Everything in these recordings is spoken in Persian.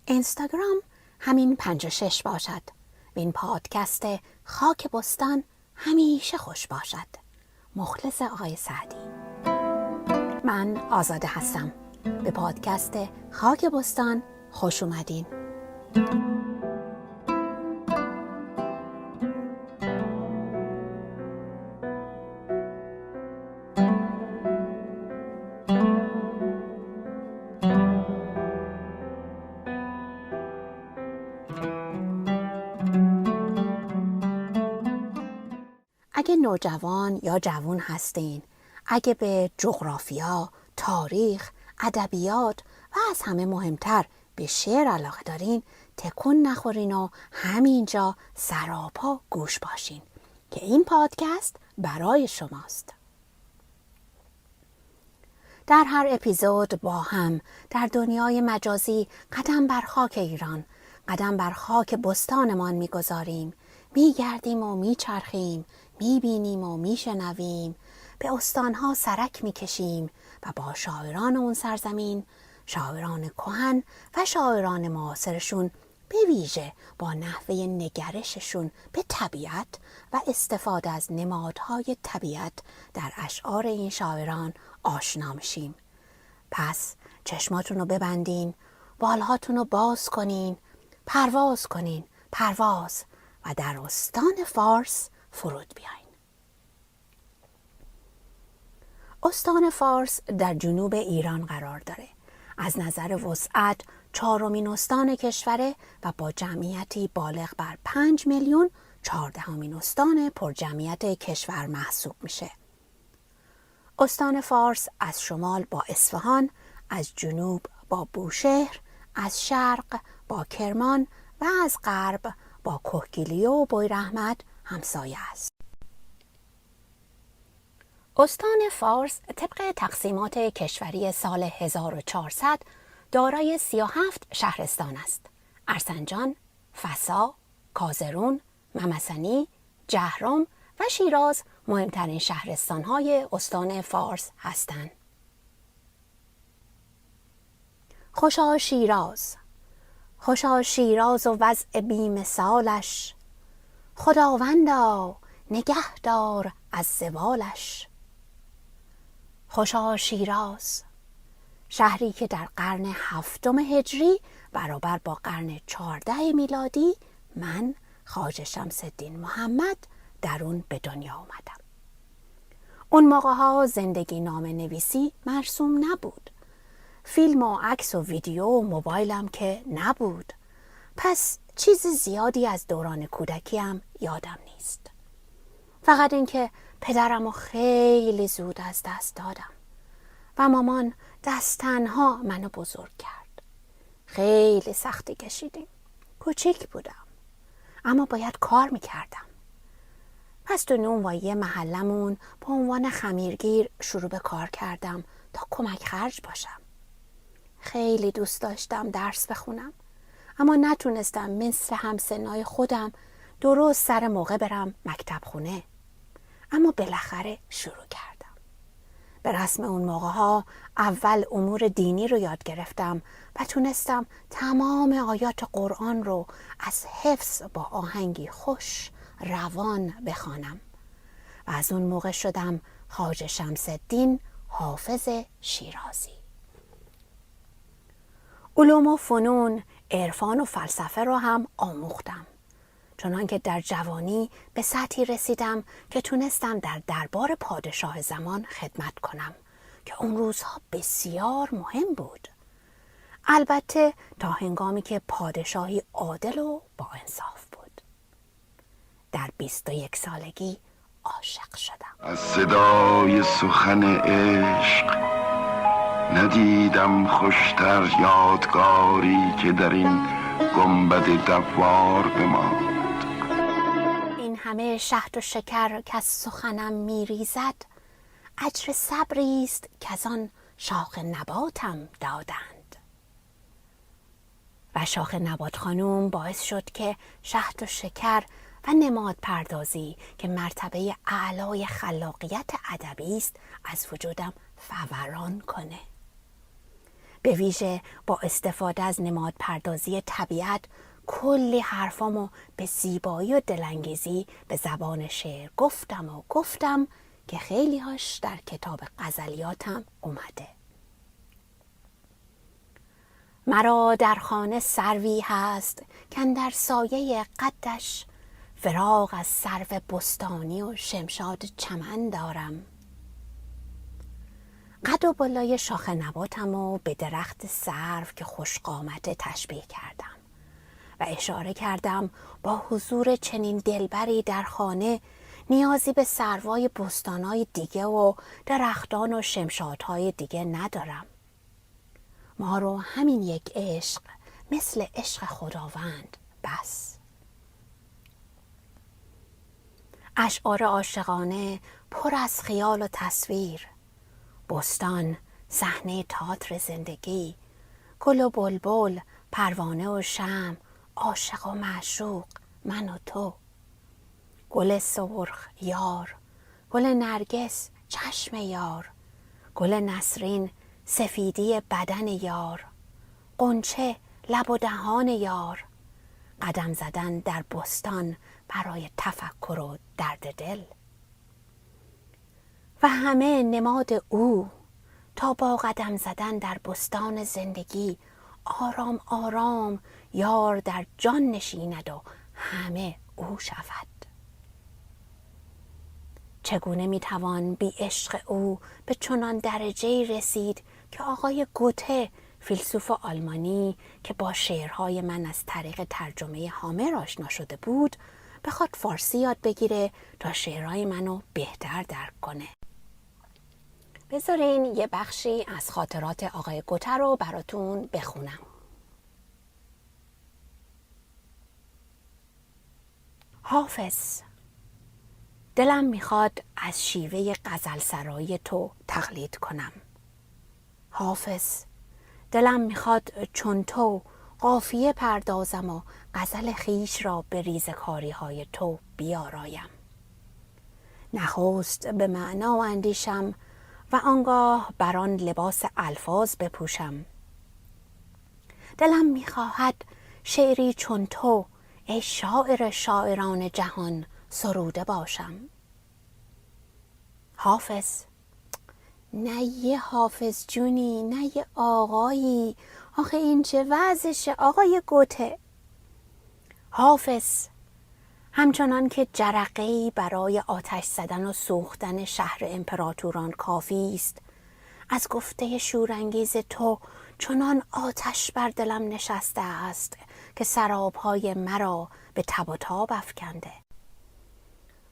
اینستاگرام همین 56 باشد و این پادکست خاک بستان همیشه خوش باشد. مخلص آقای سعدی. من آزاده هستم. به پادکست خاک بستان خوش اومدین. اگه نوجوان یا جوان هستین، اگه به جغرافیا، تاریخ، ادبیات و از همه مهمتر به شعر علاقه دارین، تکون نخورین و همینجا سراپا گوش باشین که این پادکست برای شماست. در هر اپیزود با هم در دنیای مجازی قدم بر خاک ایران، قدم بر خاک بستانمان میگذاریم، میگردیم و میچرخیم، میبینیم و میشنویم، به استانها سرک میکشیم و با شاعران اون سرزمین، شاعران کهن و شاعران معاصرشون، به ویژه با نحوه نگرششون به طبیعت و استفاده از نمادهای طبیعت در اشعار این شاعران آشنا میشیم. پس چشماتون رو ببندین، بالهاتون رو باز کنین، پرواز کنین، پرواز، و در استان فارس فرود بیاین. استان فارس در جنوب ایران قرار داره. از نظر وسعت 4مین استان کشوره و با جمعیتی بالغ بر 5 میلیون 14مین استان پرجمعیت کشور محسوب میشه. استان فارس از شمال با اصفهان، از جنوب با بوشهر، از شرق با کرمان و از غرب با کهگیلویه و بویراحمد همسایه است. استان فارس طبق تقسیمات کشوری سال 1400 دارای 37 شهرستان است. ارسنجان، فسا، کازرون، ممسنی، جهرم و شیراز مهمترین شهرستان‌های استان فارس هستند. خوشا شیراز، خوشا شیراز و وضع بی مثالش، خداوندا نگهدار از زوالش. خوشا شیراز، شهری که در قرن 7 هجری برابر با قرن 14 میلادی من خواجه شمس الدین محمد در اون به دنیا آمدم. اون موقع ها زندگی نامه نویسی مرسوم نبود. فیلم و عکس و ویدیو و موبایلم که نبود. پس چیز زیادی از دوران کودکیم یادم نیست. فقط اینکه پدرمو خیلی زود از دست دادم و مامان دست تنها منو بزرگ کرد. خیلی سختی کشیدیم. کوچیک بودم اما باید کار میکردم. پس تو نونوایی محلمون به عنوان خمیرگیر شروع به کار کردم تا کمک خرج باشم. خیلی دوست داشتم درس بخونم اما نتونستم مثل همسنای خودم درست سر موقع برم مکتب خونه. اما بالاخره شروع کردم. به رسم اون موقع ها اول امور دینی رو یاد گرفتم و تونستم تمام آیات قرآن رو از حفظ با آهنگی خوش روان بخوانم و از اون موقع شدم خواجه شمس الدین حافظ شیرازی. علوم و فنون، عرفان و فلسفه رو هم آموختم، چنانکه در جوانی به سطحی رسیدم که تونستم در دربار پادشاه زمان خدمت کنم که اون روزها بسیار مهم بود. البته تا هنگامی که پادشاهی عادل و با انصاف بود. در 21 سالگی عاشق شدم. از صدای سخن عشق ندیدم خوشتر یادگاری که در این گنبد دوار بماند. این همه شهد و شکر که از سخنم میریزد، اجر صبری است که از آن شاخ نباتم دادند. و شاخ نبات خانوم باعث شد که شهد و شکر و نماد پردازی که مرتبه اعلای خلاقیت ادبی است از وجودم فوران کنه. به ویژه با استفاده از نماد پردازی طبیعت کلی حرفامو به زیبایی و دلانگیزی به زبان شعر گفتم که خیلی هاش در کتاب غزلیاتم اومده. مرا در خانه سروی هست که اندر سایه قدش فراغ از سرو بستانی و شمشاد چمن دارم. قد و بالای شاخ نباتم و به درخت سرو که خوشقامت تشبیه کردم و اشاره کردم با حضور چنین دلبری در خانه نیازی به سروای بستانهای دیگه و درختان و شمشادهای دیگه ندارم. ما رو همین یک عشق مثل عشق خداوند بس. اشعار عاشقانه پر از خیال و تصویر، بستان صحنه تئاتر زندگی، گل و بلبل، پروانه و شمع، عاشق و معشوق، من و تو. گل سرخ یار، گل نرگس چشم یار، گل نسرین سفیدی بدن یار، غنچه لب و دهان یار، قدم زدن در بستان برای تفکر و درد دل. و همه نماد او تا با قدم زدن در بستان زندگی آرام آرام یار در جان نشیند و همه او شود. چگونه میتوان بی عشق او به چنان درجه‌ای رسید که آقای گوته، فیلسوف آلمانی که با شعرهای من از طریق ترجمه هامر آشنا شده بود، بخواد فارسی یاد بگیره تا شعرهای منو بهتر درک کنه. بذارین یه بخشی از خاطرات آقای گوته رو براتون بخونم. حافظ، دلم میخواد از شیوه غزل سرایی تو تقلید کنم. حافظ، دلم میخواد چون تو قافیه پردازم و غزل خیش را به ریزکاری های تو بیارایم. نخست به معنا اندیشم و آنگاه بران لباس الفاظ بپوشم. دلم میخواهد شعری چون تو ای شاعر شاعران جهان سروده باشم. حافظ، نه یه حافظ جونی، نه یه آقایی، آخه این چه وضعشه آقای گوته. حافظ، همچنان که جرقه‌ای برای آتش زدن و سوختن شهر امپراتوران کافی است، از گفته شورانگیز تو چنان آتش بر دلم نشسته است که سرابهای مرا به تب و تاب افکنده.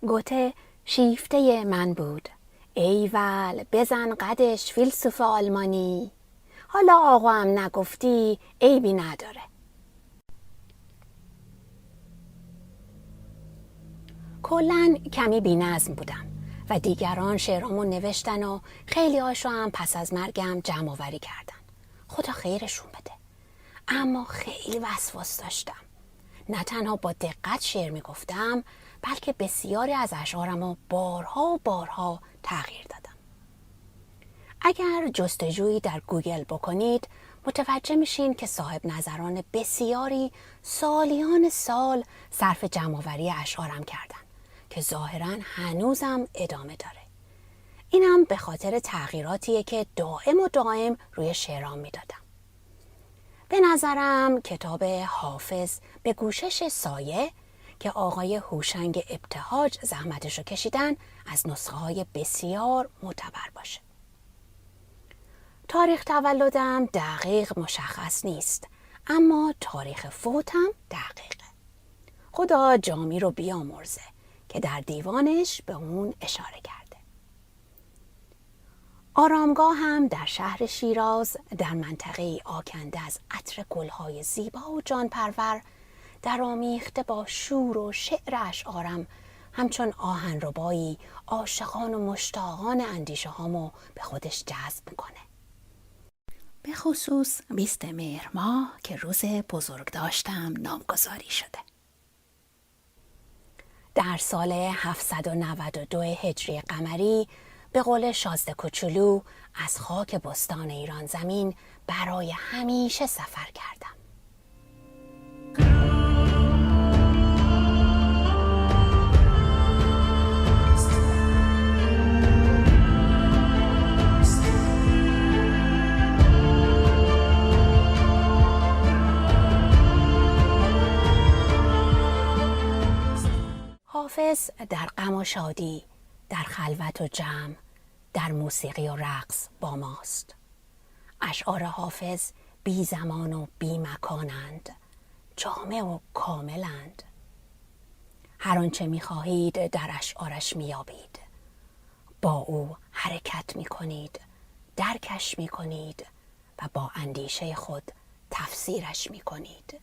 گوته شیفته من بود، ایول بزن قدش فیلسوف آلمانی، حالا آقا هم نگفتی عیبی نداره. کلاً کمی بی‌نظم بودم و دیگران شعرامو نوشتن و خیلی هاشو هم پس از مرگم جمع آوری کردن. خدا خیرشون بده. اما خیلی وسواس داشتم. نه تنها با دقت شعر میگفتم، بلکه بسیاری از اشعارمو بارها و بارها تغییر دادم. اگر جستجویی در گوگل بکنید متوجه میشین که صاحب نظران بسیاری سالیان سال صرف جمع‌آوری اشعارم کردن که ظاهراً هنوزم ادامه داره. اینم به خاطر تغییراتیه که دائم روی شعرام میدادم. به نظرم کتاب حافظ به گوشش سایه که آقای هوشنگ ابتهاج زحمتشو کشیدن از نسخه های بسیار معتبر باشه. تاریخ تولدم دقیق مشخص نیست، اما تاریخ فوتم دقیقه. خدا جامی رو بیامرزه که در دیوانش به اون اشاره کرده. آرامگاه هم در شهر شیراز در منطقه آکنده از عطر گلهای زیبا و جانپرور در آمیخته با شور و شعر اشعارم همچون آهنربایی عاشقان و مشتاقان اندیشه هامو به خودش جذب میکنه. به خصوص 20 مهر ماه که روز بزرگداشتم نامگذاری شده. در سال 792 هجری قمری به قول شازده کوچولو از خاک بستان ایران زمین برای همیشه سفر کردم. حافظ در غم و شادی، در خلوت و جمع، در موسیقی و رقص با ماست. اشعار حافظ بی زمان و بی مکانند، جامع و کاملند. هر آنچه می‌خواهید در اشعارش می‌یابید. با او حرکت می‌کنید، درکش می‌کنید و با اندیشه خود تفسیرش می‌کنید.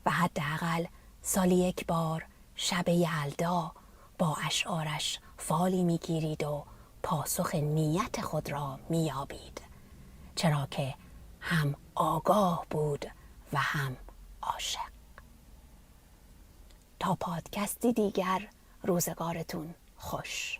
و حداقل سالی یک بار شب یلدا با اشعارش فالی میگیرید و پاسخ نیت خود را میابید، چرا که هم آگاه بود و هم عاشق. تا پادکستی دیگر، روزگارتون خوش.